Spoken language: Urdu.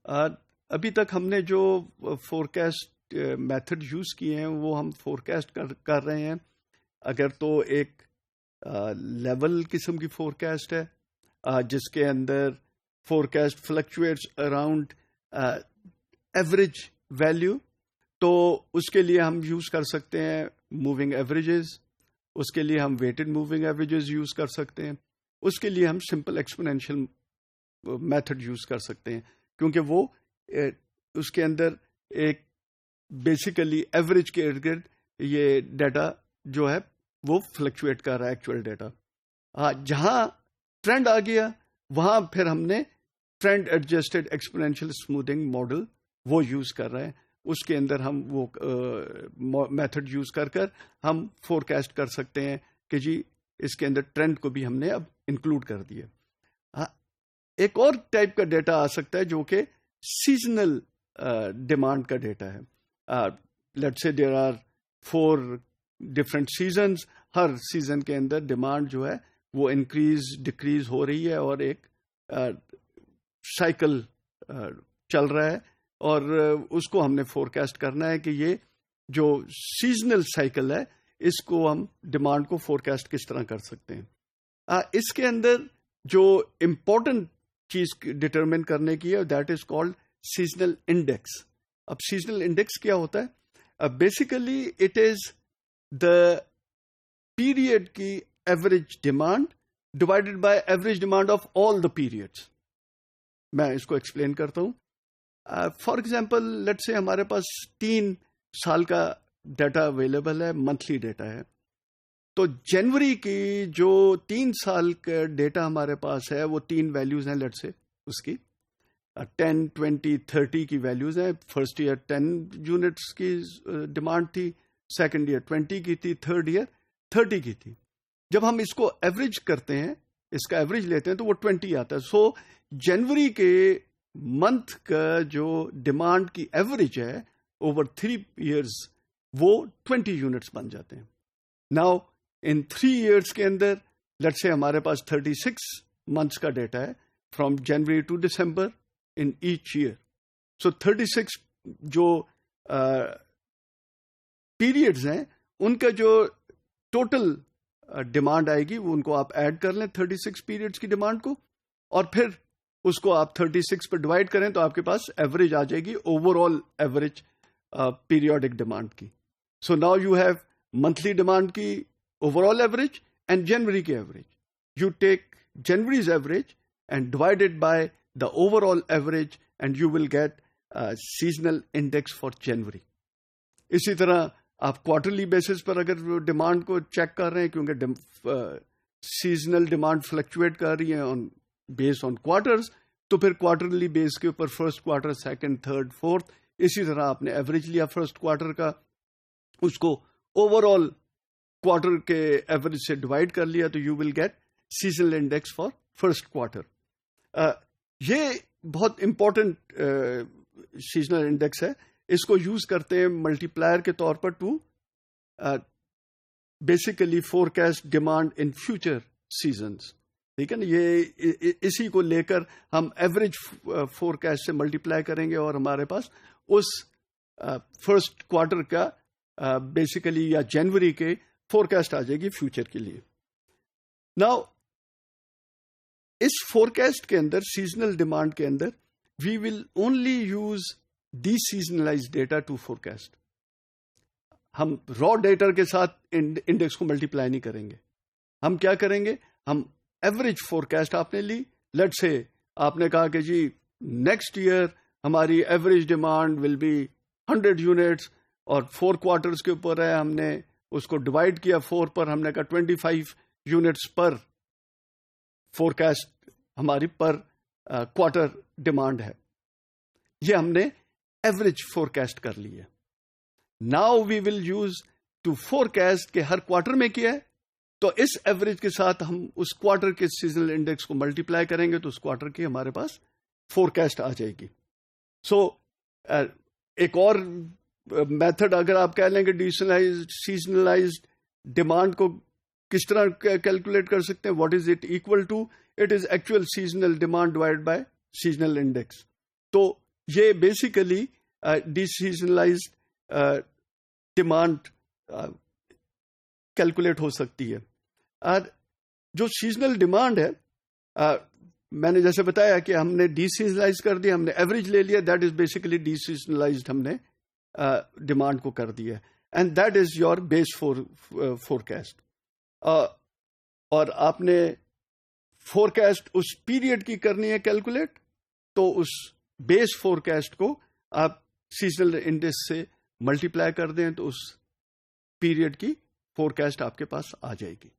ابھی تک ہم نے جو فورکاسٹ میتھڈ یوز کیے ہیں وہ ہم فورکاسٹ کر رہے ہیں. اگر تو ایک لیول قسم کی فورکاسٹ ہے جس کے اندر forecast fluctuates around average value, تو اس کے لیے ہم یوز کر سکتے ہیں موونگ ایوریجز. اس کے لیے ہم ویٹڈ موونگ ایوریجز یوز کر سکتے ہیں. اس کے لیے ہم سمپل ایکسپونینشیل میتھڈ یوز کر سکتے ہیں, کیونکہ وہ اس کے اندر ایک بیسیکلی ایوریج کے ارد گرد یہ ڈیٹا جو ہے وہ فلکچویٹ کر رہا ہے ایکچوئل ڈیٹا. جہاں ٹرینڈ آ گیا وہاں پھر ہم نے trend adjusted exponential smoothing model وہ یوز کر رہے ہیں. اس کے اندر ہم وہ میتھڈ یوز کر ہم فورکاسٹ کر سکتے ہیں کہ جی اس کے اندر ٹرینڈ کو بھی ہم نے اب انکلوڈ کر دیا. ایک اور ٹائپ کا ڈیٹا آ سکتا ہے جو کہ سیزنل ڈیمانڈ کا ڈیٹا ہے. Let's say there are 4 different seasons. ہر سیزن کے اندر ڈیمانڈ جو ہے وہ انکریز ڈکریز ہو رہی ہے اور ایک سائیکل چل رہا ہے, اور اس کو ہم نے فورکاسٹ کرنا ہے کہ یہ جو سیزنل سائیکل ہے اس کو ہم ڈیمانڈ کو فورکاسٹ کس طرح کر سکتے ہیں. اس کے اندر جو امپورٹنٹ چیز ڈٹرمن کرنے کی ہے that is called seasonal index. اب سیزنل انڈیکس کیا ہوتا ہے؟ Basically it is the period کی average demand divided by average demand of all the periods. میں اس کو ایکسپلین کرتا ہوں. فار ایگزامپل لیٹ سے ہمارے پاس 3 سال کا ڈیٹا اویلیبل ہے, منتھلی ڈیٹا ہے. تو جنوری کی جو 3 سال کا ڈیٹا ہمارے پاس ہے وہ 3 ویلیوز ہیں. لیٹ سے اس کی 10, 20, 30 کی ویلیوز ہیں. فرسٹ ایئر 10 یونٹس کی ڈیمانڈ تھی, سیکنڈ ایئر 20 کی تھی, تھرڈ ایئر 30 کی تھی. جب ہم اس کو ایوریج کرتے ہیں, اس کا ایوریج لیتے ہیں تو وہ 20 آتا ہے. سو جنوری کے منتھ کا جو ڈیمانڈ کی ایوریج ہے اوور 3 ایئرز وہ 20 یونٹس بن جاتے ہیں. ناؤ ان 3 ایئرس کے اندر لیٹ سے ہمارے پاس 36 منتھس کا ڈیٹا ہے from January to December in each year. So 36 جو پیریڈز ہیں ان کا جو ٹوٹل ڈیمانڈ آئے گی وہ ان کو آپ ایڈ کر لیں 36 پیریڈز کی ڈیمانڈ کو, اور پھر اس کو آپ 36 پہ ڈیوائڈ کریں تو آپ کے پاس ایوریج آ جائے گی overall average periodic demand کی. So now you have monthly demand کی اوور آل ایوریج اینڈ جنوری کی average. You take January's average and divided by the overall average and you will get seasonal index for January. اسی طرح آپ کوارٹرلی بیسس پر اگر ڈیمانڈ کو چیک کر رہے ہیں, کیونکہ سیزنل ڈیمانڈ فلکچویٹ کر رہی ہے بیس آن کوارٹرز, تو پھر کوارٹرلی بیس کے اوپر first quarter, second, third, fourth, اسی طرح آپ نے ایوریج لیا فرسٹ کوارٹر کا, اس کو اوور آل کوارٹر کے ایوریج سے ڈیوائڈ کر لیا تو you will get seasonal index for first quarter. یہ بہت امپورٹنٹ سیزنل انڈیکس ہے. اس کو یوز کرتے ہیں ملٹی پلائر کے طور پر to basically forecast demand in future seasons. ٹھیک ہے نا, یہ اسی کو لے کر ہم ایوریج فورکاسٹ سے ملٹی پلائی کریں گے اور ہمارے پاس اس فرسٹ کوارٹر کا بیسیکلی یا جنوری کے فورکاسٹ آ جائے گی فیوچر کے لیے. ناؤ اس فورکاسٹ کے اندر سیزنل ڈیمانڈ کے اندر we will only use deseasonalize data to forecast. ہم را ڈیٹا کے ساتھ انڈیکس کو ملٹی پلائی نہیں کریں گے. ہم کیا کریں گے, ہم ایوریج فورکاسٹ آپ نے لی. لیٹ سے آپ نے کہا کہ جی نیکسٹ ایئر ہماری average demand will be 100 units اور 4 کوارٹرز کے اوپر ہے, ہم نے اس کو ڈیوائڈ کیا 4 پر, ہم نے کہا 25 یونٹس پر فورکاسٹ ہماری پر کوارٹر ڈیمانڈ ہے. یہ ہم نے ایوریج فورکاسٹ کر لی ہے. Now we will use to forecast کہ ہر کوارٹر میں کیا ہے, تو اس ایوریج کے ساتھ ہم اس کوارٹر کے سیزنل انڈیکس کو ملٹی پلائی کریں گے تو اس کوارٹر کی ہمارے پاس فورکاسٹ آ جائے گی. سو ایک اور میتھڈ اگر آپ کہہ لیں کہ سیزنلائزڈ ڈیمانڈ کو کس طرح کیلکولیٹ کر سکتے ہیں, what is it equal to, it is actual seasonal demand divide by seasonal index. تو یہ basically deseasonalized demand calculate ہو سکتی ہے. اور جو سیزنل ڈیمانڈ ہے میں نے جیسے بتایا کہ ہم نے ڈی سیزنلائز کر دیا, ہم نے ایوریج لے لیا, دیٹ از بیسیکلی ڈی سیزنلائزڈ ہم نے ڈیمانڈ کو کر دیا, and that is your base forecast. اور آپ نے فورکاسٹ اس پیریڈ کی کرنی ہے کیلکولیٹ, تو اس بیس فورکاسٹ کو آپ سیزنل انڈیکس سے ملٹیپلائی کر دیں تو اس پیریڈ کی فورکاسٹ آپ کے پاس آ جائے گی.